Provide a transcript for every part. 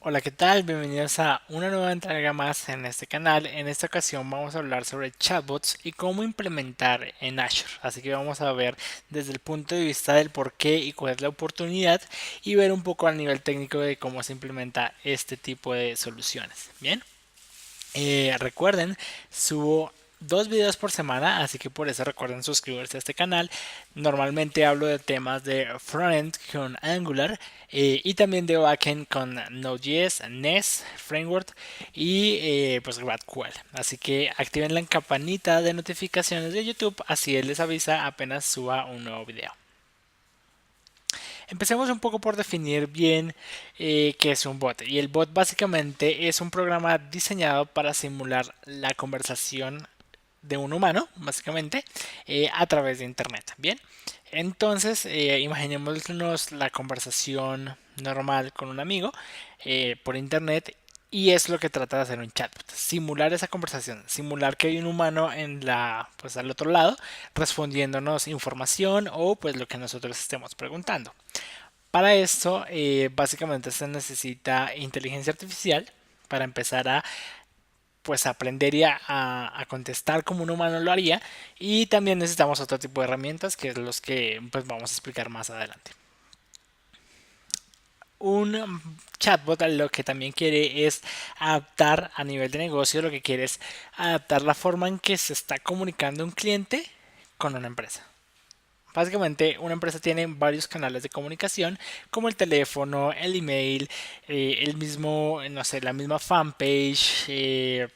Hola, ¿qué tal? Bienvenidos a una nueva entrega más en este canal. En esta ocasión vamos a hablar sobre chatbots y cómo implementar en Azure. Así que vamos a ver desde el punto de vista del por qué y cuál es la oportunidad y ver un poco al nivel técnico de cómo se implementa este tipo de soluciones. Bien. Recuerden, subo dos videos por semana, así que por eso recuerden suscribirse a este canal. Normalmente hablo de temas de frontend con Angular y también de backend con Node.js, Nest, Framework y pues GraphQL. Así que activen la campanita de notificaciones de YouTube, así él les avisa apenas suba un nuevo video. Empecemos un poco por definir bien qué es un bot. Y el bot básicamente es un programa diseñado para simular la conversación de un humano, básicamente, a través de Internet. Bien, entonces imaginémonos la conversación normal con un amigo por Internet. Y es lo que trata de hacer un chatbot, simular esa conversación, simular que hay un humano en pues al otro lado respondiéndonos información o pues lo que nosotros estemos preguntando. Para esto, básicamente se necesita inteligencia artificial para empezar a pues aprender y a contestar como un humano lo haría, y también necesitamos otro tipo de herramientas que es los que pues vamos a explicar más adelante. Un chatbot lo que también quiere es adaptar a nivel de negocio, lo que quiere es adaptar la forma en que se está comunicando un cliente con una empresa. Básicamente, una empresa tiene varios canales de comunicación, como el teléfono, el email, el mismo, no sé, la misma fanpage,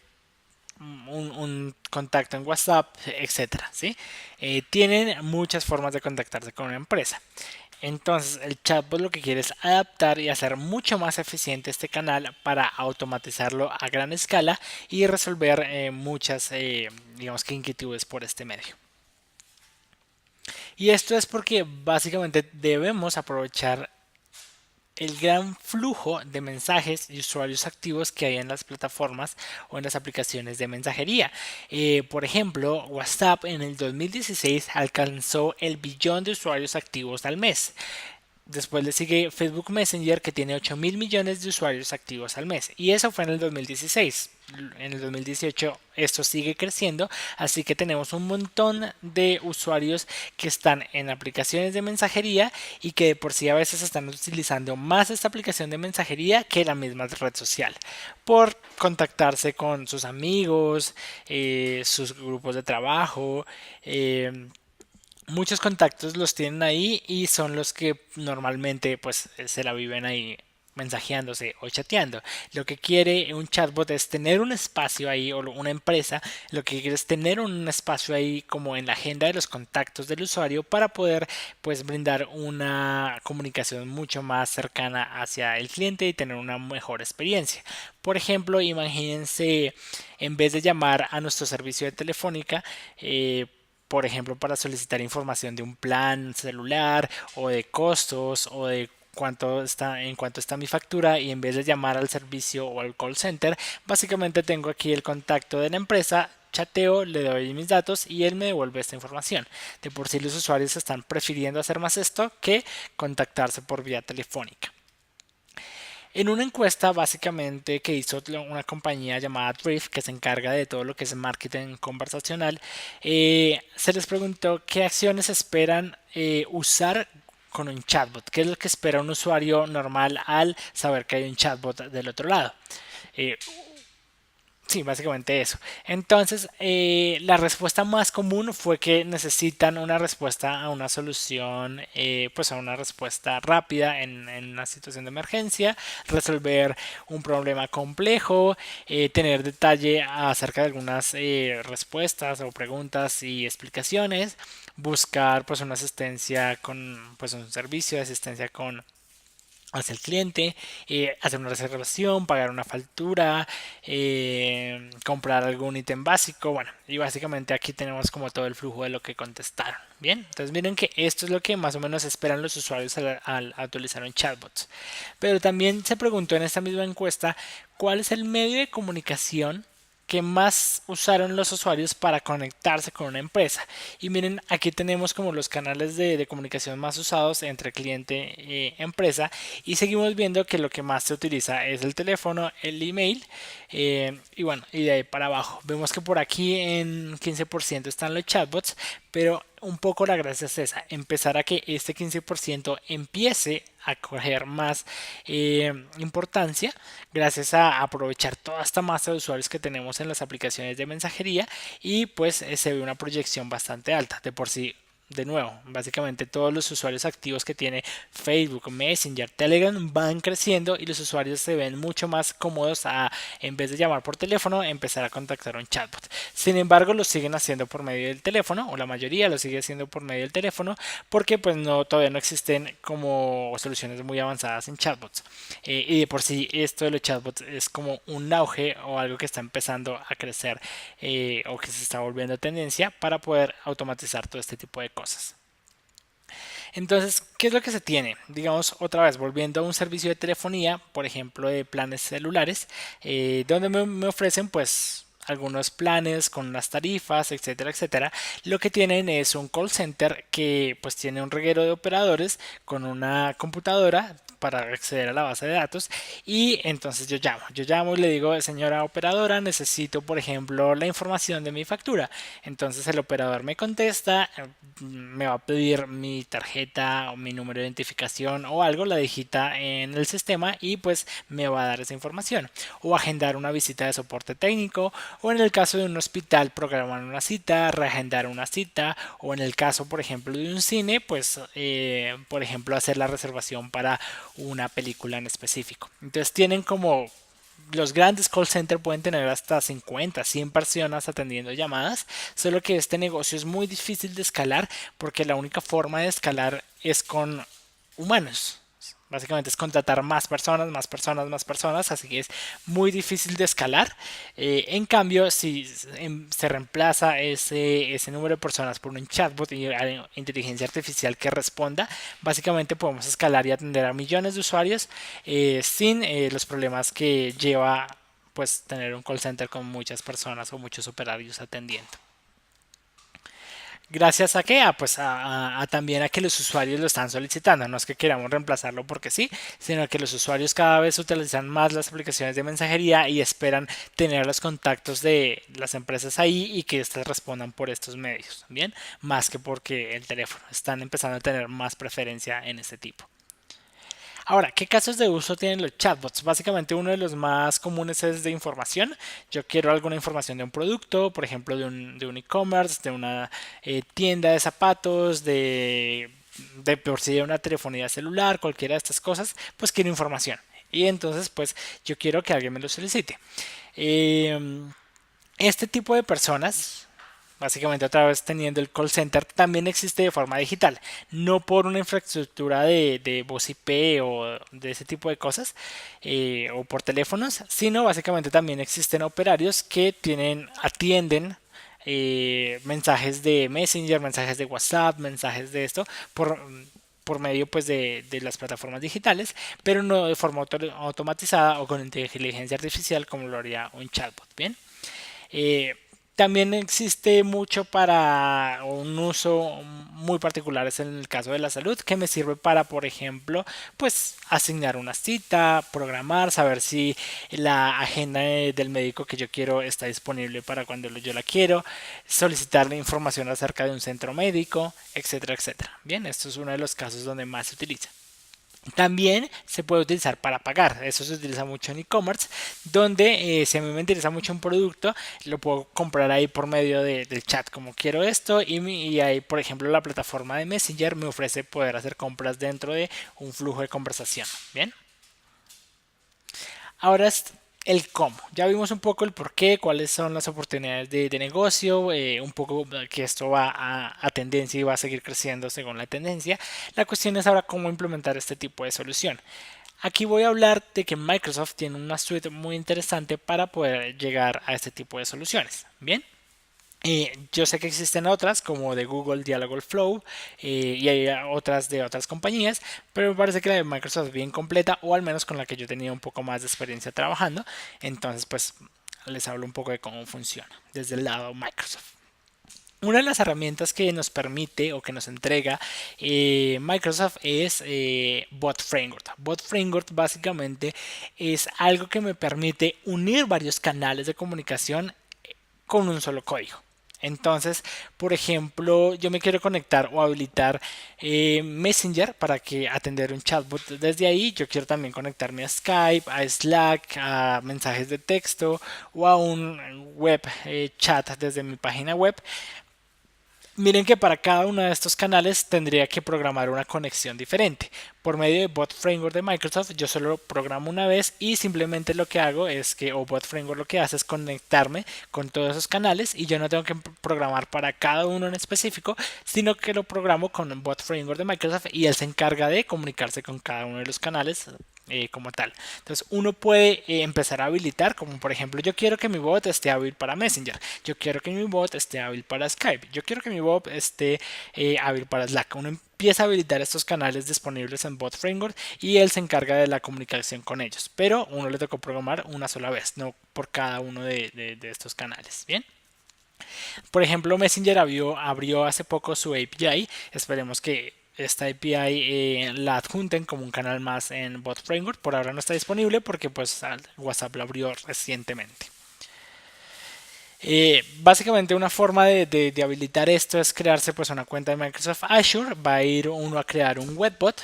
un contacto en WhatsApp, etcétera, ¿sí? Tienen muchas formas de contactarse con una empresa. Entonces, el chatbot lo que quiere es adaptar y hacer mucho más eficiente este canal para automatizarlo a gran escala y resolver muchas, digamos que inquietudes por este medio. Y esto es porque básicamente debemos aprovechar el gran flujo de mensajes y usuarios activos que hay en las plataformas o en las aplicaciones de mensajería. Por ejemplo, WhatsApp en el 2016 alcanzó el billón de usuarios activos al mes. Después le sigue Facebook Messenger, que tiene 8 mil millones de usuarios activos al mes. Y eso fue en el 2016. En el 2018 esto sigue creciendo, así que tenemos un montón de usuarios que están en aplicaciones de mensajería y que de por sí a veces están utilizando más esta aplicación de mensajería que la misma red social por contactarse con sus amigos, sus grupos de trabajo, muchos contactos los tienen ahí y son los que normalmente pues se la viven ahí mensajeándose o chateando. Lo que quiere un chatbot es tener un espacio ahí, o una empresa lo que quiere es tener un espacio ahí como en la agenda de los contactos del usuario para poder pues brindar una comunicación mucho más cercana hacia el cliente y tener una mejor experiencia. Por ejemplo, imagínense, en vez de llamar a nuestro servicio de telefónica, por ejemplo, para solicitar información de un plan celular o de costos o de en cuánto está mi factura, y en vez de llamar al servicio o al call center, básicamente tengo aquí el contacto de la empresa, chateo, le doy mis datos y él me devuelve esta información. De por sí los usuarios están prefiriendo hacer más esto que contactarse por vía telefónica. En una encuesta básicamente que hizo una compañía llamada Drift, que se encarga de todo lo que es marketing conversacional, se les preguntó qué acciones esperan usar con un chatbot, qué es lo que espera un usuario normal al saber que hay un chatbot del otro lado. Eh, Sí, básicamente eso. Entonces, la respuesta más común fue que necesitan una respuesta a una solución, pues a una respuesta rápida en una situación de emergencia, resolver un problema complejo, tener detalle acerca de algunas respuestas o preguntas y explicaciones, buscar pues una asistencia con, pues un servicio de asistencia con hacia el cliente, hacer una reservación, pagar una factura, comprar algún ítem básico, bueno, y básicamente aquí tenemos como todo el flujo de lo que contestaron. Bien, entonces miren que esto es lo que más o menos esperan los usuarios al utilizar un chatbot. Pero también se preguntó en esta misma encuesta cuál es el medio de comunicación que más usaron los usuarios para conectarse con una empresa. Y miren, aquí tenemos como los canales de comunicación más usados entre cliente y empresa, y seguimos viendo que lo que más se utiliza es el teléfono, el email, y bueno, y de ahí para abajo vemos que por aquí en 15% están los chatbots, pero un poco la gracia es esa, empezar a que este 15% empiece a coger más importancia gracias a aprovechar toda esta masa de usuarios que tenemos en las aplicaciones de mensajería, y pues se ve una proyección bastante alta. De por sí, de nuevo, básicamente todos los usuarios activos que tiene Facebook, Messenger, Telegram van creciendo, y los usuarios se ven mucho más cómodos a, en vez de llamar por teléfono, empezar a contactar a un chatbot. Sin embargo, lo siguen haciendo por medio del teléfono, o la mayoría lo sigue haciendo por medio del teléfono, porque pues no, todavía no existen como soluciones muy avanzadas en chatbots. Y de por sí esto de los chatbots es como un auge o algo que está empezando a crecer, o que se está volviendo tendencia para poder automatizar todo este tipo de cosas. Entonces, ¿qué es lo que se tiene? Digamos, otra vez, volviendo a un servicio de telefonía, por ejemplo, de planes celulares, donde me ofrecen pues algunos planes con unas tarifas, etcétera, etcétera. Lo que tienen es un call center que pues tiene un reguero de operadores con una computadora para acceder a la base de datos, y entonces yo llamo y le digo: señora operadora, necesito por ejemplo la información de mi factura. Entonces el operador me contesta, me va a pedir mi tarjeta o mi número de identificación o algo, la digita en el sistema y pues me va a dar esa información, o agendar una visita de soporte técnico, o en el caso de un hospital programar una cita, reagendar una cita, o en el caso por ejemplo de un cine, pues por ejemplo hacer la reservación para una película en específico. Entonces tienen como, los grandes call centers pueden tener hasta 50, 100 personas atendiendo llamadas, solo que este negocio es muy difícil de escalar, porque la única forma de escalar es con humanos. Básicamente es contratar más personas, más personas, más personas, así que es muy difícil de escalar. En cambio, si se reemplaza ese número de personas por un chatbot y inteligencia artificial que responda, básicamente podemos escalar y atender a millones de usuarios, sin los problemas que lleva pues tener un call center con muchas personas o muchos operarios atendiendo. Gracias a que pues también a que los usuarios lo están solicitando. No es que queramos reemplazarlo porque sí, sino que los usuarios cada vez utilizan más las aplicaciones de mensajería y esperan tener los contactos de las empresas ahí y que éstas respondan por estos medios, bien, más que porque el teléfono. Están empezando a tener más preferencia en este tipo. Ahora, ¿qué casos de uso tienen los chatbots? Básicamente uno de los más comunes es de información. Yo quiero alguna información de un producto, por ejemplo, de un e-commerce, de una tienda de zapatos, de por sí de una telefonía celular, cualquiera de estas cosas, pues quiero información. Y entonces, pues yo quiero que alguien me lo solicite. Eh, este tipo de personas, básicamente otra vez teniendo el call center, también existe de forma digital, no por una infraestructura de voz IP o de ese tipo de cosas, o por teléfonos, sino básicamente también existen operarios que atienden mensajes de Messenger, mensajes de WhatsApp, mensajes de esto por medio pues de las plataformas digitales, pero no de forma automatizada o con inteligencia artificial como lo haría un chatbot. Bien. Eh, también existe mucho para un uso muy particular, es en el caso de la salud, que me sirve para, por ejemplo, pues asignar una cita, programar, saber si la agenda del médico que yo quiero está disponible para cuando yo la quiero, solicitarle información acerca de un centro médico, etcétera, etcétera. Bien, esto es uno de los casos donde más se utiliza. También se puede utilizar para pagar, eso se utiliza mucho en e-commerce, donde si a mí me interesa mucho un producto, lo puedo comprar ahí por medio del chat, como quiero esto, y ahí por ejemplo la plataforma de Messenger me ofrece poder hacer compras dentro de un flujo de conversación. Bien. Ahora es el cómo. Ya vimos un poco el por qué, cuáles son las oportunidades de negocio, un poco que esto va a tendencia y va a seguir creciendo según la tendencia. La cuestión es ahora cómo implementar este tipo de solución. Aquí voy a hablar de que Microsoft tiene una suite muy interesante para poder llegar a este tipo de soluciones. Bien. Yo sé que existen otras como de Google Dialogflow, y hay otras de otras compañías, pero me parece que la de Microsoft es bien completa, o al menos con la que yo tenía un poco más de experiencia trabajando. Entonces pues les hablo un poco de cómo funciona desde el lado Microsoft. Una de las herramientas que nos permite o que nos entrega Microsoft es Bot Framework. Bot Framework básicamente es algo que me permite unir varios canales de comunicación con un solo código. Entonces, por ejemplo, yo me quiero conectar o habilitar Messenger para que atender un chatbot desde ahí. Yo quiero también conectarme a Skype, a Slack, a mensajes de texto o a un web chat desde mi página web. Miren que para cada uno de estos canales tendría que programar una conexión diferente. Por medio de Bot Framework de Microsoft yo solo programo una vez y simplemente lo que hago es que, o Bot Framework lo que hace es conectarme con todos esos canales y yo no tengo que programar para cada uno en específico, sino que lo programo con Bot Framework de Microsoft y él se encarga de comunicarse con cada uno de los canales como tal. Entonces uno puede empezar a habilitar, como por ejemplo yo quiero que mi bot esté hábil para Messenger, yo quiero que mi bot esté hábil para Skype, yo quiero que mi bot esté hábil para Slack. Uno empieza a habilitar estos canales disponibles en Bot Framework y él se encarga de la comunicación con ellos, pero uno le tocó programar una sola vez, no por cada uno de estos canales. Bien. Por ejemplo, Messenger abrió hace poco su API. Esperemos que esta API la adjunten como un canal más en Bot Framework. Por ahora no está disponible porque pues WhatsApp lo abrió recientemente. Básicamente una forma de habilitar esto es crearse pues una cuenta de Microsoft Azure. Va a ir uno a crear un webbot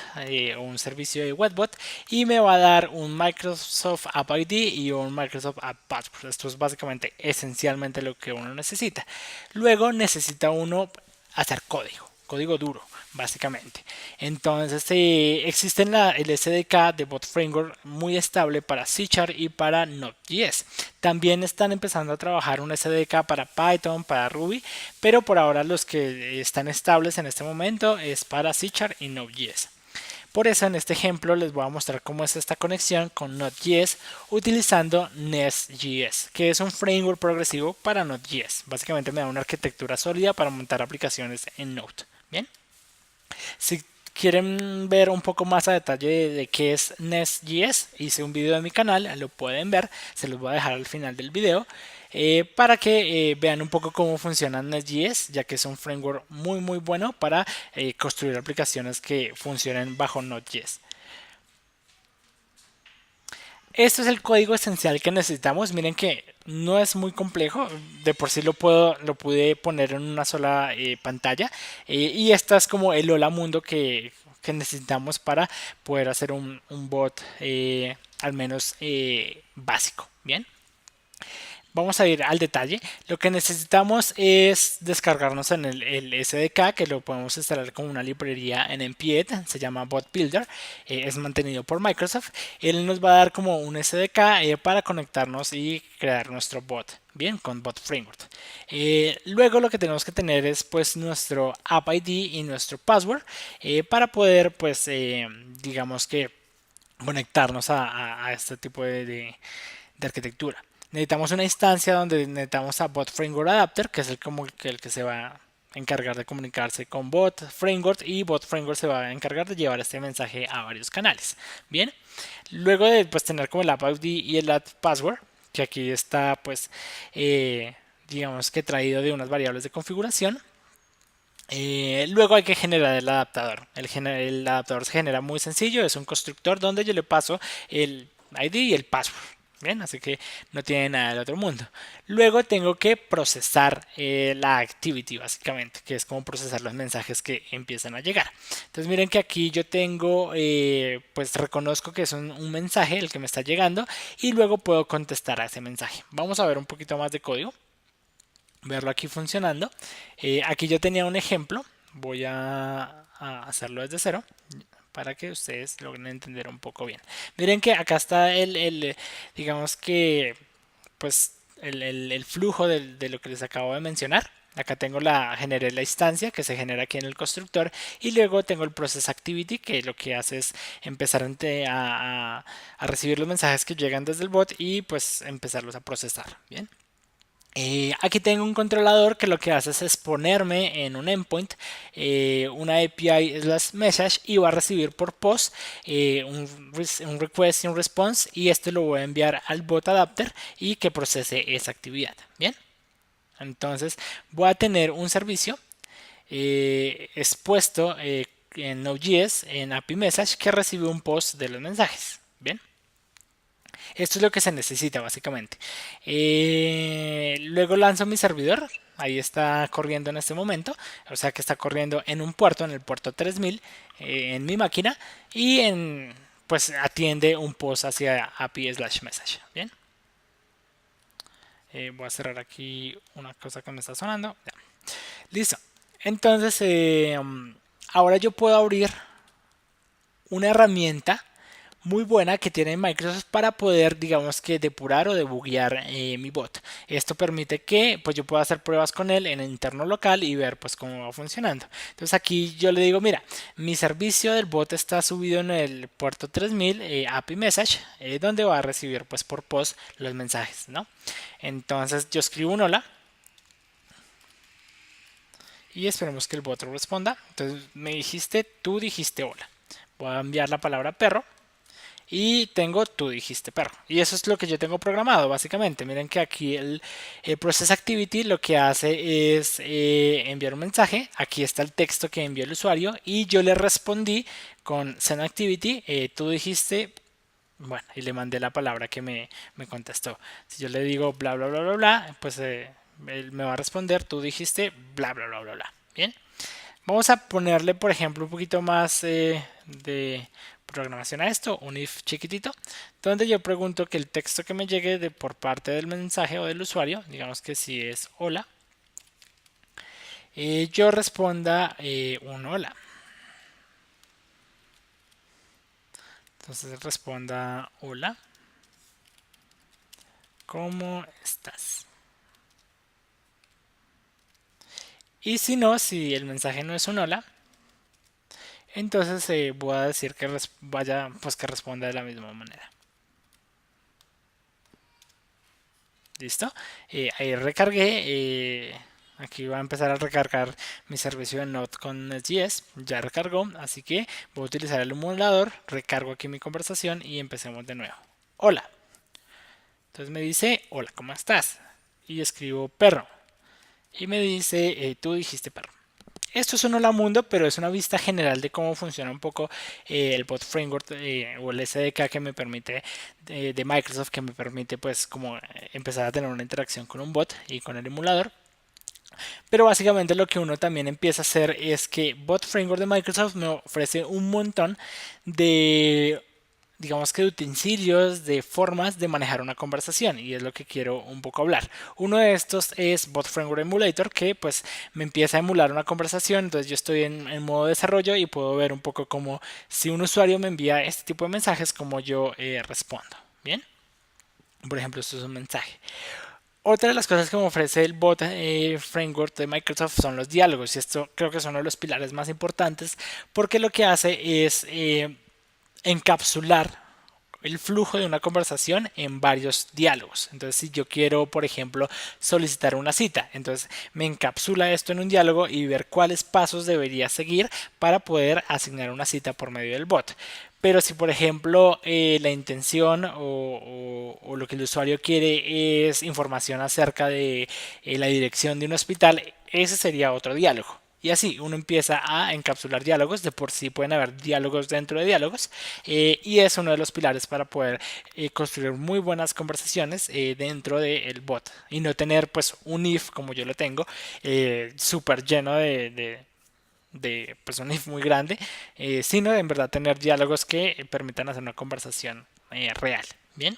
o un servicio de webbot y me va a dar un Microsoft App ID y un Microsoft App Password. Esto es básicamente esencialmente lo que uno necesita. Luego necesita uno hacer código duro básicamente. Entonces existe el SDK de Bot Framework muy estable para C# y para Node.js. También están empezando a trabajar un SDK para Python, para Ruby, pero por ahora los que están estables en este momento es para C# y Node.js. Por eso en este ejemplo les voy a mostrar cómo es esta conexión con Node.js utilizando Nest.js, que es un framework progresivo para Node.js. Básicamente me da una arquitectura sólida para montar aplicaciones en Node. Bien. Si quieren ver un poco más a detalle de qué es Nest.js, hice un video en mi canal, lo pueden ver, se los voy a dejar al final del video. Para que vean un poco cómo funciona Nest.js, ya que es un framework muy bueno para construir aplicaciones que funcionen bajo Node.js. Esto es el código esencial que necesitamos. Miren que no es muy complejo. De por sí lo pude poner en una sola pantalla. Y esta es como el hola mundo que necesitamos para poder hacer un bot al menos básico. Bien. Vamos a ir al detalle. Lo que necesitamos es descargarnos en el SDK, que lo podemos instalar como una librería en npm, se llama Bot Builder, es mantenido por Microsoft. Él nos va a dar como un SDK para conectarnos y crear nuestro bot, bien, con Bot Framework. Luego lo que tenemos que tener es pues nuestro App ID y nuestro password para poder pues digamos que conectarnos a este tipo de arquitectura. Necesitamos una instancia donde necesitamos a Bot Framework Adapter, que es el que se va a encargar de comunicarse con Bot Framework, y Bot Framework se va a encargar de llevar este mensaje a varios canales. Bien, luego de pues, tener como el App ID y el App Password, que aquí está pues digamos que traído de unas variables de configuración. Luego hay que generar el adaptador. El adaptador se genera muy sencillo, es un constructor donde yo le paso el ID y el password. Bien, así que no tiene nada del otro mundo. Luego tengo que procesar la activity básicamente, que es como procesar los mensajes que empiezan a llegar. Entonces miren que aquí yo tengo, pues reconozco que es un mensaje el que me está llegando y luego puedo contestar a ese mensaje. Vamos a ver un poquito más de código, verlo aquí funcionando. Aquí yo tenía un ejemplo, voy a hacerlo desde cero para que ustedes logren entender un poco bien. Miren que acá está digamos que pues el flujo de lo que les acabo de mencionar. Acá generé la instancia que se genera aquí en el constructor y luego tengo el process activity que lo que hace es empezar a recibir los mensajes que llegan desde el bot y pues empezarlos a procesar. Bien. Aquí tengo un controlador que lo que hace es exponerme en un endpoint una API slash message y va a recibir por post un request y un response, y esto lo voy a enviar al bot adapter y que procese esa actividad. Bien, entonces voy a tener un servicio expuesto en Node.js en API message que recibe un post de los mensajes. Bien. Esto es lo que se necesita básicamente. Luego lanzo mi servidor. Ahí está corriendo en este momento. O sea que está corriendo en un puerto, en el puerto 3000, en mi máquina. Y pues atiende un post hacia API slash message. Bien. Voy a cerrar aquí una cosa que me está sonando. Ya. Listo. Entonces, ahora yo puedo abrir una herramienta muy buena que tiene Microsoft para poder, digamos, que depurar o debuguear mi bot. Esto permite que pues yo pueda hacer pruebas con él en el interno local y ver pues cómo va funcionando. Entonces aquí yo le digo, mira, mi servicio del bot está subido en el puerto 3000 API message, donde va a recibir pues por post los mensajes, ¿no? Entonces yo escribo un hola y esperemos que el bot responda. Entonces tú dijiste hola. Voy a enviar la palabra perro. Y tengo tú dijiste perro. Y eso es lo que yo tengo programado básicamente. Miren que aquí el Process Activity lo que hace es enviar un mensaje. Aquí está el texto que envió el usuario y yo le respondí con Send Activity. Tú dijiste, bueno, y le mandé la palabra que me contestó. Si yo le digo bla bla bla bla bla, pues él me va a responder, tú dijiste bla bla bla bla bla. Bien. Vamos a ponerle, por ejemplo, un poquito más de programación a esto, un if chiquitito, donde yo pregunto que el texto que me llegue por parte del mensaje o del usuario, digamos que si es hola, yo responda un hola. Entonces responda hola, ¿cómo estás? Y si no, si el mensaje no es un hola, entonces voy a decir que vaya, pues que responda de la misma manera. ¿Listo? Ahí recargué. Aquí va a empezar a recargar mi servicio de Node con Node.js. Ya recargó, así que voy a utilizar el emulador. Recargo aquí mi conversación y empecemos de nuevo. Hola. Entonces me dice, hola, ¿cómo estás? Y escribo perro. Y me dice, tú dijiste perro. Esto es un hola mundo, pero es una vista general de cómo funciona un poco el bot framework o el SDK que me permite de Microsoft, que me permite pues como empezar a tener una interacción con un bot y con el emulador. Pero básicamente lo que uno también empieza a hacer es que Bot Framework de Microsoft me ofrece un montón de, digamos que de utensilios, de formas de manejar una conversación, y es lo que quiero un poco hablar. Uno de estos es Bot Framework Emulator, que pues me empieza a emular una conversación. Entonces yo estoy en modo desarrollo y puedo ver un poco como si un usuario me envía este tipo de mensajes, como yo respondo. Bien, por ejemplo, esto es un mensaje. Otra de las cosas que me ofrece el bot framework de Microsoft son los diálogos, y esto creo que es uno de los pilares más importantes, porque lo que hace es encapsular el flujo de una conversación en varios diálogos. Entonces, si yo quiero, por ejemplo, solicitar una cita, entonces me encapsula esto en un diálogo y ver cuáles pasos debería seguir para poder asignar una cita por medio del bot. Pero si, por ejemplo, la intención o lo que el usuario quiere es información acerca de la dirección de un hospital, ese sería otro diálogo. Y así uno empieza a encapsular diálogos. De por sí pueden haber diálogos dentro de diálogos. Y es uno de los pilares para poder construir muy buenas conversaciones dentro del bot. Y no tener pues un if como yo lo tengo, súper lleno de pues un if muy grande, sino de en verdad tener diálogos que permitan hacer una conversación real. Bien.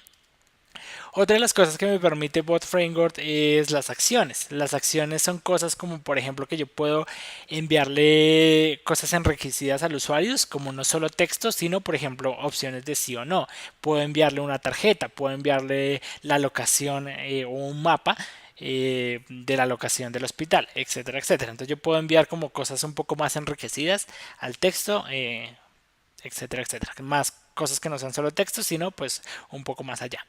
Otra de las cosas que me permite Bot Framework es las acciones. Las acciones son cosas como, por ejemplo, que yo puedo enviarle cosas enriquecidas al usuario, como no solo texto, sino, por ejemplo, opciones de sí o no. Puedo enviarle una tarjeta, puedo enviarle la locación o un mapa de la locación del hospital, etcétera, etcétera. Entonces yo puedo enviar como cosas un poco más enriquecidas al texto, etcétera, etcétera. Más cosas que no sean solo texto, sino pues un poco más allá.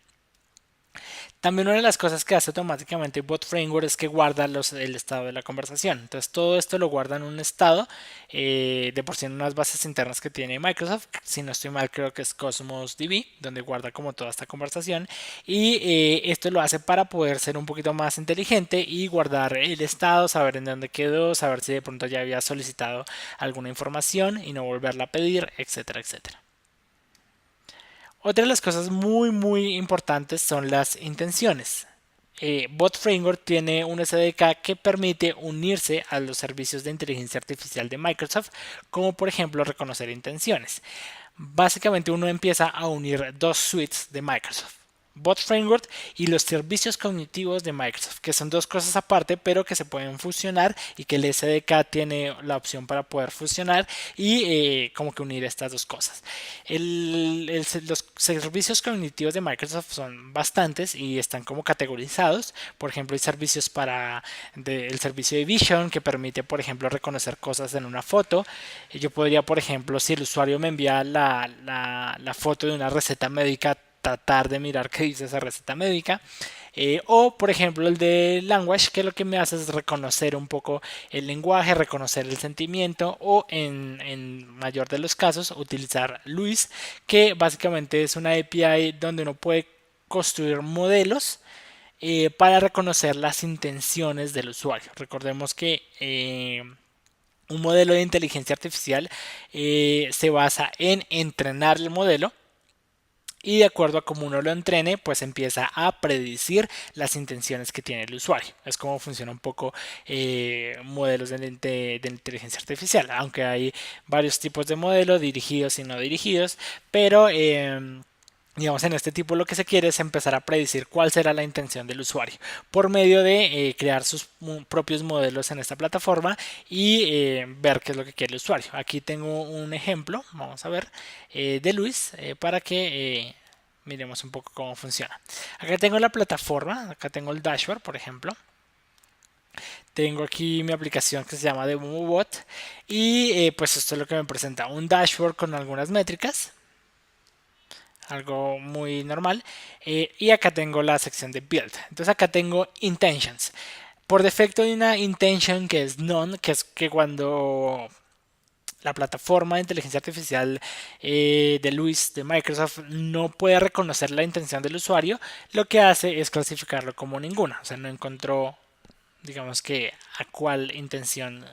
También una de las cosas que hace automáticamente Bot Framework es que guarda el estado de la conversación. Entonces todo esto lo guarda en un estado, de por sí en unas bases internas que tiene Microsoft. Si no estoy mal, creo que es Cosmos DB, donde guarda como toda esta conversación. Y esto lo hace para poder ser un poquito más inteligente y guardar el estado, saber en dónde quedó, saber si de pronto ya había solicitado alguna información y no volverla a pedir, etcétera, etcétera. Otra de las cosas muy importantes son las intenciones. Bot Framework tiene un SDK que permite unirse a los servicios de inteligencia artificial de Microsoft, como por ejemplo reconocer intenciones. Básicamente uno empieza a unir dos suites de Microsoft. Bot Framework y los servicios cognitivos de Microsoft, que son dos cosas aparte, pero que se pueden fusionar y que el SDK tiene la opción para poder fusionar y como que unir estas dos cosas. Los servicios cognitivos de Microsoft son bastantes y están como categorizados. Por ejemplo, hay servicios para el servicio de Vision que permite, por ejemplo, reconocer cosas en una foto. Yo podría, por ejemplo, si el usuario me envía la foto de una receta médica, tratar de mirar qué dice esa receta médica. O por ejemplo el de Language, que lo que me hace es reconocer un poco el lenguaje, reconocer el sentimiento, o en mayor de los casos utilizar Luis, que básicamente es una API donde uno puede construir modelos para reconocer las intenciones del usuario. Recordemos que un modelo de inteligencia artificial se basa en entrenar el modelo y de acuerdo a cómo uno lo entrene, pues empieza a predecir las intenciones que tiene el usuario. Es como funciona un poco modelos de inteligencia artificial, aunque hay varios tipos de modelos, dirigidos y no dirigidos, pero digamos, en este tipo lo que se quiere es empezar a predecir cuál será la intención del usuario por medio de crear sus propios modelos en esta plataforma y ver qué es lo que quiere el usuario. Aquí tengo un ejemplo, vamos a ver, de Luis para que miremos un poco cómo funciona. Acá tengo la plataforma, acá tengo el dashboard, por ejemplo. Tengo aquí mi aplicación que se llama DemoBot y pues esto es lo que me presenta, un dashboard con algunas métricas, algo muy normal. Y acá tengo la sección de build. Entonces acá tengo intentions. Por defecto hay una intention que es none, que es que cuando la plataforma de inteligencia artificial de Luis de Microsoft no puede reconocer la intención del usuario, lo que hace es clasificarlo como ninguna. O sea, no encontró, digamos que, a cuál intención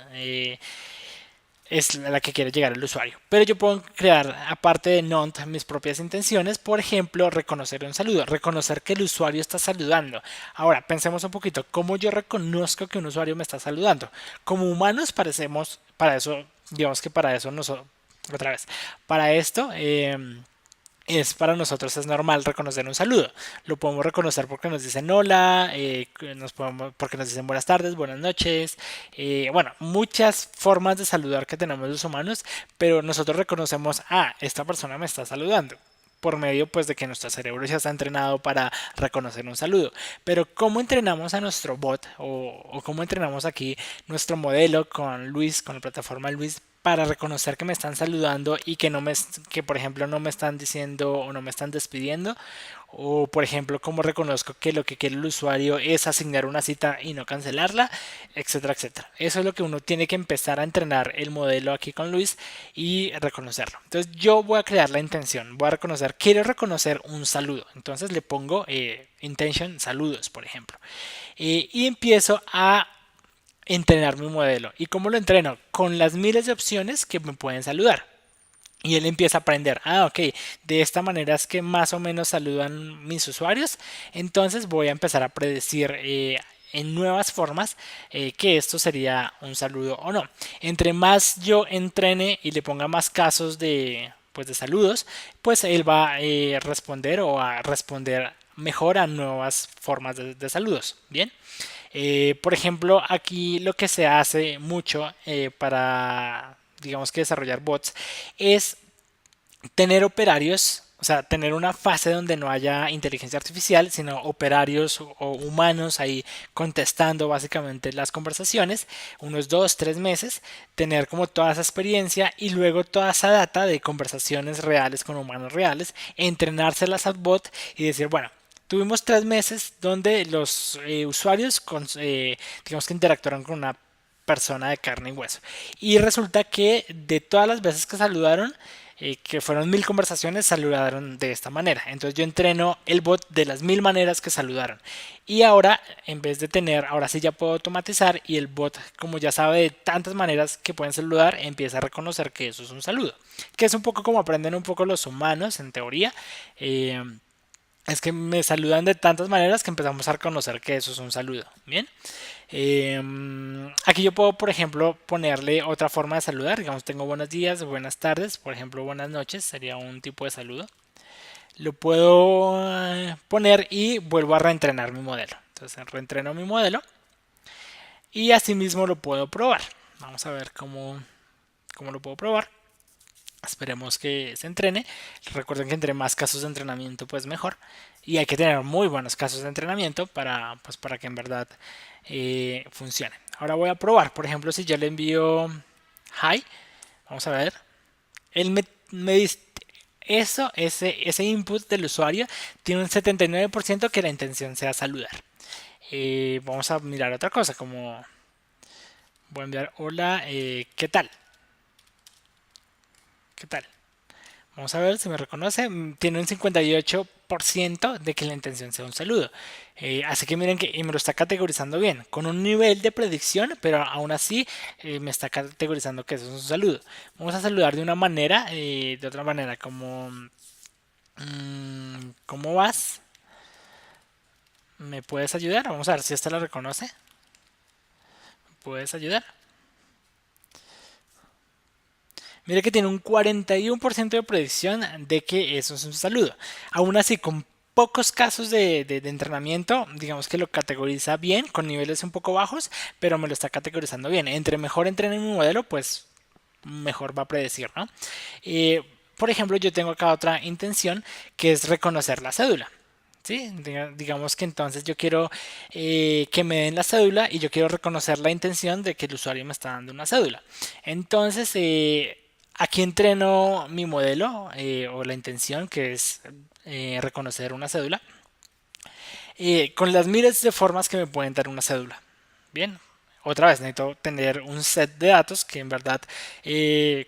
es la que quiere llegar el usuario. Pero yo puedo crear, aparte de Nont, mis propias intenciones. Por ejemplo, reconocer un saludo, reconocer que el usuario está saludando. Ahora, pensemos un poquito, ¿cómo yo reconozco que un usuario me está saludando? Como humanos parecemos, para eso, digamos que para eso nosotros, otra vez, para esto... para nosotros es normal reconocer un saludo. Lo podemos reconocer porque nos dicen hola, porque nos dicen buenas tardes, buenas noches. Bueno, muchas formas de saludar que tenemos los humanos, pero nosotros reconocemos, esta persona me está saludando por medio pues de que nuestro cerebro ya está entrenado para reconocer un saludo. Pero ¿cómo entrenamos a nuestro bot o cómo entrenamos aquí nuestro modelo con Luis, con la plataforma Luis, para reconocer que me están saludando y que por ejemplo no me están diciendo o no me están despidiendo? O por ejemplo, cómo reconozco que lo que quiere el usuario es asignar una cita y no cancelarla, etcétera, etcétera. Eso es lo que uno tiene que empezar a entrenar el modelo aquí con Luis y reconocerlo. Entonces yo voy a crear la intención, voy a reconocer, quiero reconocer un saludo. Entonces le pongo intention saludos, por ejemplo. Y empiezo a entrenar mi modelo. ¿Y cómo lo entreno? Con las miles de opciones que me pueden saludar. Y él empieza a aprender, ok, de esta manera es que más o menos saludan mis usuarios. Entonces voy a empezar a predecir en nuevas formas que esto sería un saludo o no. Entre más yo entrene y le ponga más casos pues de saludos, pues él va a responder o a responder mejor a nuevas formas de saludos. Bien. Por ejemplo, aquí lo que se hace mucho para, digamos que desarrollar bots, es tener operarios, o sea, tener una fase donde no haya inteligencia artificial, sino operarios o humanos ahí contestando básicamente las conversaciones, unos 2, 3 meses, tener como toda esa experiencia y luego toda esa data de conversaciones reales con humanos reales, entrenárselas al bot y decir, bueno, tuvimos 3 meses donde los usuarios digamos que interactuaron con una persona de carne y hueso. Y resulta que de todas las veces que saludaron, que fueron 1000 conversaciones, saludaron de esta manera. Entonces yo entreno el bot de las 1000 maneras que saludaron. Y ahora, en vez de tener, ahora sí ya puedo automatizar y el bot, como ya sabe de tantas maneras que pueden saludar, empieza a reconocer que eso es un saludo. Que es un poco como aprenden un poco los humanos, en teoría. Eh, es que me saludan de tantas maneras que empezamos a reconocer que eso es un saludo. Bien. Aquí yo puedo, por ejemplo, ponerle otra forma de saludar. Digamos, tengo buenos días, buenas tardes, por ejemplo, buenas noches, sería un tipo de saludo. Lo puedo poner y vuelvo a reentrenar mi modelo. Entonces reentreno mi modelo y asimismo lo puedo probar. Vamos a ver cómo lo puedo probar. Esperemos que se entrene. Recuerden que entre más casos de entrenamiento, pues mejor. Y hay que tener muy buenos casos de entrenamiento para que en verdad funcione. Ahora voy a probar. Por ejemplo, si yo le envío hi, vamos a ver. Él me dice eso, ese input del usuario tiene un 79% que la intención sea saludar. Vamos a mirar otra cosa, como voy a enviar hola, ¿qué tal? ¿Qué tal? Vamos a ver si me reconoce. Tiene un 58% de que la intención sea un saludo. Así que miren que y me lo está categorizando bien, con un nivel de predicción, pero aún así me está categorizando que eso es un saludo. Vamos a saludar de una manera, de otra manera, como ¿cómo vas? ¿Me puedes ayudar? Vamos a ver si esta la reconoce. ¿Puedes ayudar? Mire que tiene un 41% de predicción de que eso es un saludo. Aún así, con pocos casos de entrenamiento, digamos que lo categoriza bien, con niveles un poco bajos, pero me lo está categorizando bien. Entre mejor entrene mi modelo, pues mejor va a predecir, ¿no? Eh, por ejemplo, yo tengo acá otra intención que es reconocer la cédula. ¿Sí? Digamos que entonces yo quiero que me den la cédula y yo quiero reconocer la intención de que el usuario me está dando una cédula. Entonces, aquí entreno mi modelo o la intención que es reconocer una cédula con las miles de formas que me pueden dar una cédula. Bien, otra vez necesito tener un set de datos que en verdad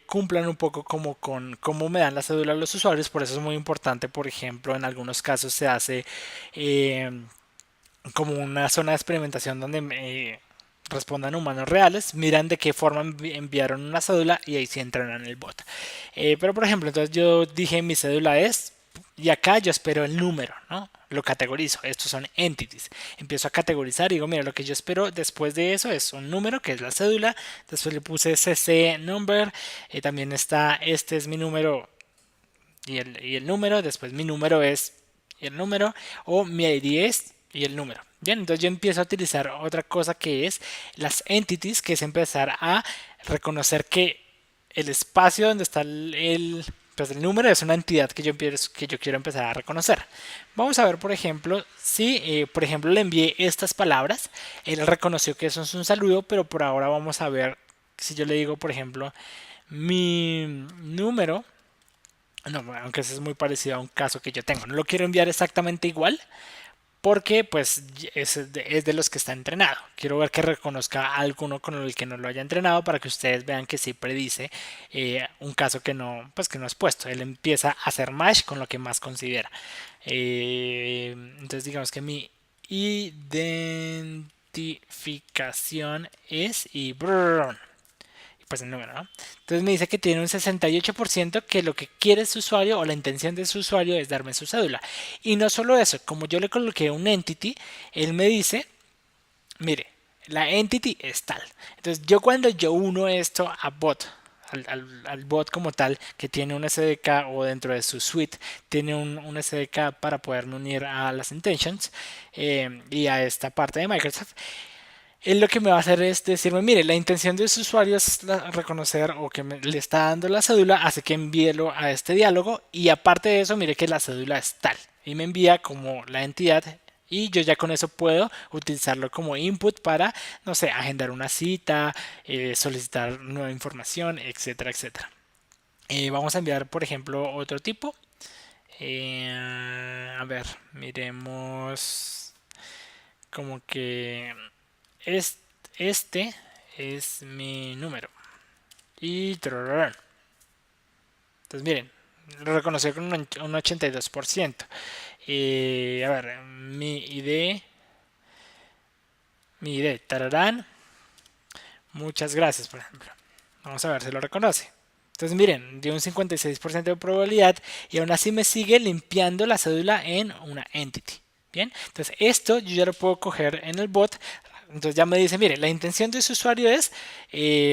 cumplan un poco como con cómo me dan la cédula a los usuarios. Por eso es muy importante, por ejemplo, en algunos casos se hace eh, como una zona de experimentación donde respondan humanos reales, miran de qué forma enviaron una cédula y ahí sí entran en el bot. Pero por ejemplo, entonces yo dije mi cédula es y acá yo espero el número, ¿no? Lo categorizo. Estos son entities. Empiezo a categorizar y digo, mira, lo que yo espero después de eso es un número, que es la cédula. Después le puse CC number. También está, este es mi número y el número. Después mi número es y el número. O mi ID es y el número. Bien, entonces yo empiezo a utilizar otra cosa que es las entities, que es empezar a reconocer que el espacio donde está pues el número es una entidad que yo quiero empezar a reconocer. Vamos a ver, por ejemplo, si por ejemplo le envié estas palabras, él reconoció que eso es un saludo, pero por ahora vamos a ver si yo le digo, por ejemplo, mi número, no, aunque eso es muy parecido a un caso que yo tengo, no lo quiero enviar exactamente igual, porque pues es de los que está entrenado. Quiero ver que reconozca alguno con el que no lo haya entrenado para que ustedes vean que sí predice un caso que no, pues que no es puesto. Él empieza a hacer match con lo que más considera. Entonces digamos que mi identificación es y brrr, pues el número, ¿no? Entonces me dice que tiene un 68% que lo que quiere su usuario o la intención de su usuario es darme su cédula. Y no solo eso, como yo le coloqué un entity, él me dice, mire, la entity es tal. Entonces yo cuando yo uno esto a bot, al bot como tal, que tiene un SDK o dentro de su suite, tiene un SDK para poderme unir a las intentions y a esta parte de Microsoft. Él lo que me va a hacer es decirme, mire, la intención de su usuario es reconocer o que le está dando la cédula, así que envíelo a este diálogo y aparte de eso, mire que la cédula es tal y me envía como la entidad y yo ya con eso puedo utilizarlo como input para, no sé, agendar una cita, solicitar nueva información, etcétera, etcétera. Vamos a enviar, por ejemplo, otro tipo. A ver, miremos como que es, este es mi número. Y tararán. Entonces miren, lo reconoció con un 82%. A ver, mi ID, tararán. Muchas gracias, por ejemplo. Vamos a ver si lo reconoce. Entonces miren, dio un 56% de probabilidad y aún así me sigue limpiando la cédula en una entity. Bien, entonces esto yo ya lo puedo coger en el bot. Entonces ya me dice, mire, la intención de su usuario es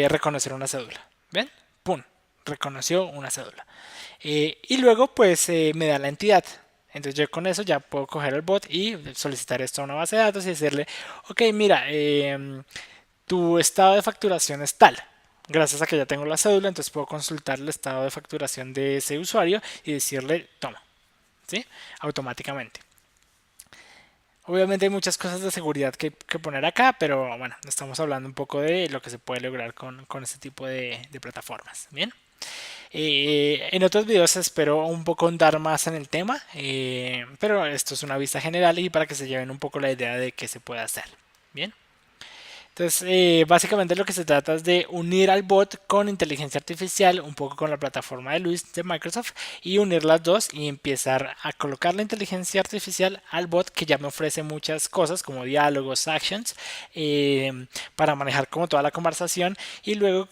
reconocer una cédula. ¿Ven? ¡Pum! Reconoció una cédula. Y luego pues me da la entidad. Entonces yo con eso ya puedo coger el bot y solicitar esto a una base de datos y decirle, ok, mira, tu estado de facturación es tal. Gracias a que ya tengo la cédula, entonces puedo consultar el estado de facturación de ese usuario y decirle, toma, ¿sí? Automáticamente. Obviamente hay muchas cosas de seguridad que poner acá, pero bueno, estamos hablando un poco de lo que se puede lograr con este tipo de plataformas. Bien. En otros videos espero un poco andar más en el tema, pero esto es una vista general y para que se lleven un poco la idea de qué se puede hacer. Bien. Entonces, básicamente lo que se trata es de unir al bot con inteligencia artificial, un poco con la plataforma de Luis de Microsoft, y unir las dos y empezar a colocar la inteligencia artificial al bot que ya me ofrece muchas cosas como diálogos, actions, para manejar como toda la conversación y luego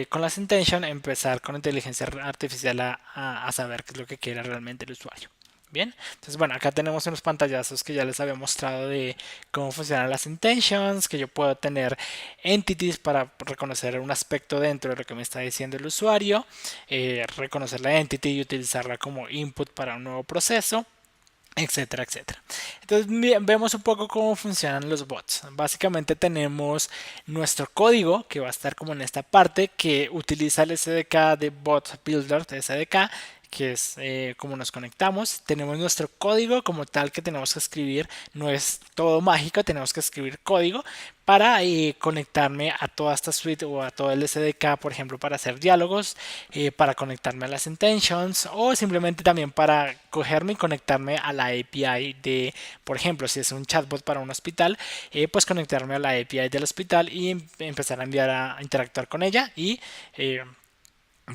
con las intention empezar con inteligencia artificial a saber qué es lo que quiere realmente el usuario. Bien, entonces bueno, acá tenemos unos pantallazos que ya les había mostrado de cómo funcionan las intentions, que yo puedo tener entities para reconocer un aspecto dentro de lo que me está diciendo el usuario, reconocer la entity y utilizarla como input para un nuevo proceso, etcétera, etcétera. Entonces vemos un poco cómo funcionan los bots. Básicamente tenemos nuestro código que va a estar como en esta parte que utiliza el SDK de Bot Builder de SDK, que es como nos conectamos. Tenemos nuestro código como tal que tenemos que escribir. No es todo mágico, tenemos que escribir código para conectarme a toda esta suite o a todo el SDK, por ejemplo, para hacer diálogos, para conectarme a las intentions o simplemente también para cogerme y conectarme a la API de, por ejemplo, si es un chatbot para un hospital, pues conectarme a la API del hospital y empezar a enviar a interactuar con ella y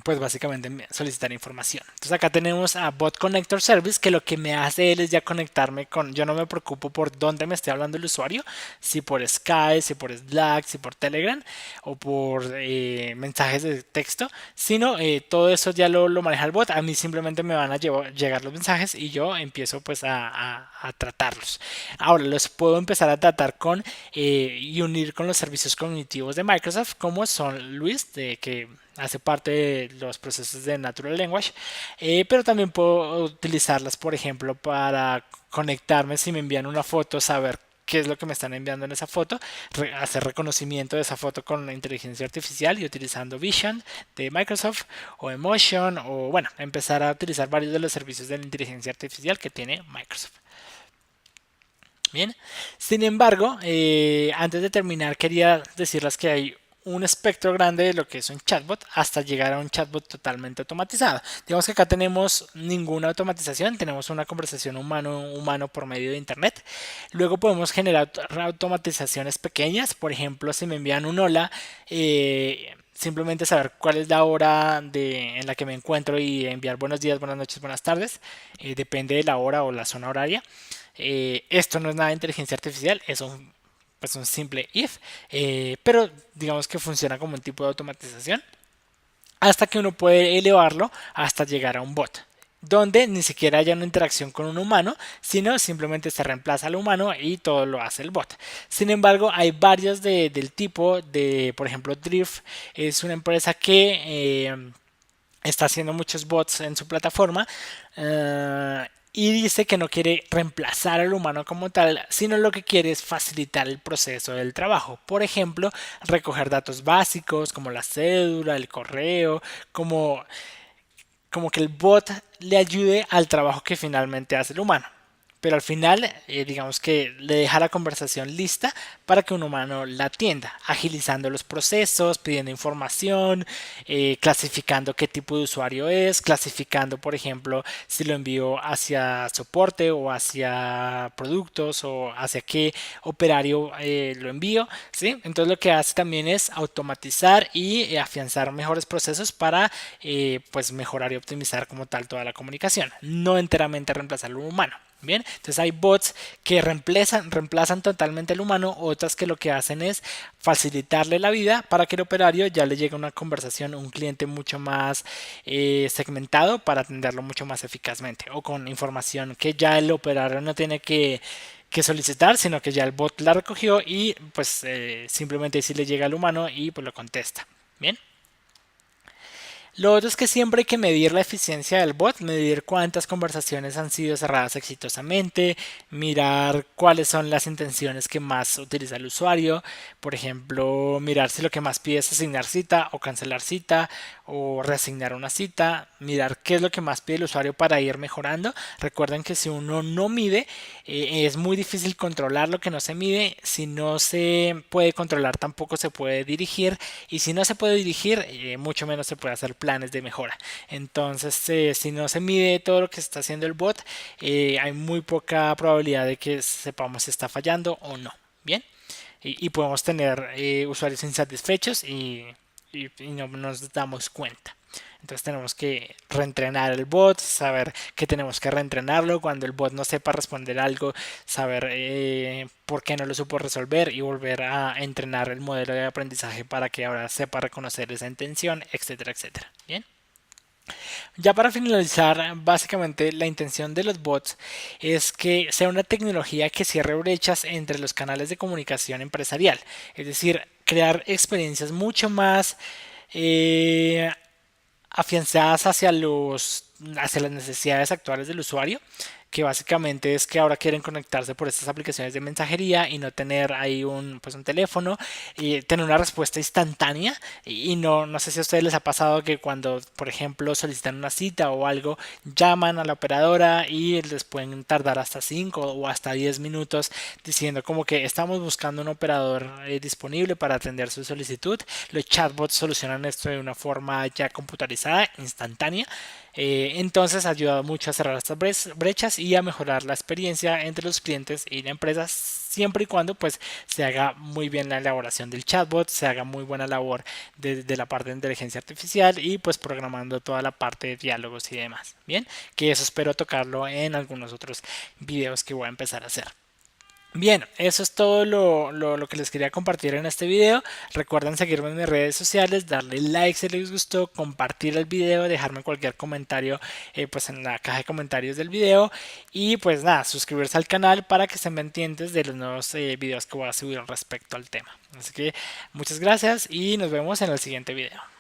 pues básicamente solicitar información. Entonces acá tenemos a Bot Connector Service que lo que me hace él es ya conectarme con, yo no me preocupo por dónde me esté hablando el usuario, si por Skype, si por Slack, si por Telegram o por mensajes de texto, sino todo eso ya lo maneja el bot. A mí simplemente me van a llegar los mensajes y yo empiezo pues a tratarlos. Ahora los puedo empezar a tratar con y unir con los servicios cognitivos de Microsoft como son Luis, de que hace parte de los procesos de Natural Language, pero también puedo utilizarlas, por ejemplo, para conectarme si me envían una foto, saber qué es lo que me están enviando en esa foto, hacer reconocimiento de esa foto con la inteligencia artificial y utilizando Vision de Microsoft o Emotion o bueno, empezar a utilizar varios de los servicios de la inteligencia artificial que tiene Microsoft. Bien, sin embargo, antes de terminar quería decirles que hay un espectro grande de lo que es un chatbot hasta llegar a un chatbot totalmente automatizado. Digamos que acá tenemos ninguna automatización, tenemos una conversación humano por medio de internet. Luego podemos generar automatizaciones pequeñas, por ejemplo, si me envían un hola, simplemente saber cuál es la hora en la que me encuentro y enviar buenos días, buenas noches, buenas tardes, depende de la hora o la zona horaria. Esto no es nada de inteligencia artificial, es pues un simple if, pero digamos que funciona como un tipo de automatización hasta que uno puede elevarlo hasta llegar a un bot donde ni siquiera haya una interacción con un humano, sino simplemente se reemplaza al humano y todo lo hace el bot. Sin embargo, hay varios del tipo de, por ejemplo, Drift es una empresa que está haciendo muchos bots en su plataforma y dice que no quiere reemplazar al humano como tal, sino lo que quiere es facilitar el proceso del trabajo. Por ejemplo, recoger datos básicos como la cédula, el correo, como que el bot le ayude al trabajo que finalmente hace el humano. pero al final digamos que le deja la conversación lista para que un humano la atienda, agilizando los procesos, pidiendo información, clasificando qué tipo de usuario es, clasificando por ejemplo si lo envío hacia soporte o hacia productos o hacia qué operario lo envío, ¿sí? Entonces lo que hace también es automatizar y afianzar mejores procesos para pues mejorar y optimizar como tal toda la comunicación, no enteramente reemplazar lo humano. Bien, entonces hay bots que reemplazan totalmente al humano, otras que lo que hacen es facilitarle la vida para que el operario ya le llegue una conversación, un cliente mucho más segmentado para atenderlo mucho más eficazmente o con información que ya el operario no tiene que solicitar, sino que ya el bot la recogió y pues simplemente si le llega al humano y pues lo contesta. Bien. Lo otro es que siempre hay que medir la eficiencia del bot, medir cuántas conversaciones han sido cerradas exitosamente, mirar cuáles son las intenciones que más utiliza el usuario, por ejemplo, mirar si lo que más pide es asignar cita o cancelar cita o reasignar una cita, mirar qué es lo que más pide el usuario para ir mejorando. Recuerden que si uno no mide, es muy difícil controlar lo que no se mide. Si no se puede controlar, tampoco se puede dirigir. Y si no se puede dirigir, mucho menos se puede hacer planes de mejora. Entonces, si no se mide todo lo que está haciendo el bot, hay muy poca probabilidad de que sepamos si está fallando o no. Bien. Y podemos tener usuarios insatisfechos y no nos damos cuenta. Entonces tenemos que reentrenar el bot, saber que tenemos que reentrenarlo cuando el bot no sepa responder algo, saber por qué no lo supo resolver y volver a entrenar el modelo de aprendizaje para que ahora sepa reconocer esa intención, etcétera, etcétera. Bien. Ya para finalizar, básicamente la intención de los bots es que sea una tecnología que cierre brechas entre los canales de comunicación empresarial, es decir, crear experiencias mucho más eh, afianzadas hacia las necesidades actuales del usuario, que básicamente es que ahora quieren conectarse por estas aplicaciones de mensajería y no tener ahí un teléfono y tener una respuesta instantánea. Y no sé si a ustedes les ha pasado que cuando por ejemplo solicitan una cita o algo, llaman a la operadora y les pueden tardar hasta 5 o hasta 10 minutos diciendo como que estamos buscando un operador disponible para atender su solicitud. Los chatbots solucionan esto de una forma ya computarizada, instantánea. Entonces ha ayudado mucho a cerrar estas brechas y a mejorar la experiencia entre los clientes y la empresa, siempre y cuando pues se haga muy bien la elaboración del chatbot, se haga muy buena labor de la parte de inteligencia artificial y pues programando toda la parte de diálogos y demás. Bien, que eso espero tocarlo en algunos otros videos que voy a empezar a hacer. Bien, eso es todo lo que les quería compartir en este video. Recuerden seguirme en mis redes sociales, darle like si les gustó, compartir el video, dejarme cualquier comentario pues en la caja de comentarios del video y pues nada, suscribirse al canal para que estén pendientes de los nuevos videos que voy a subir respecto al tema. Así que muchas gracias y nos vemos en el siguiente video.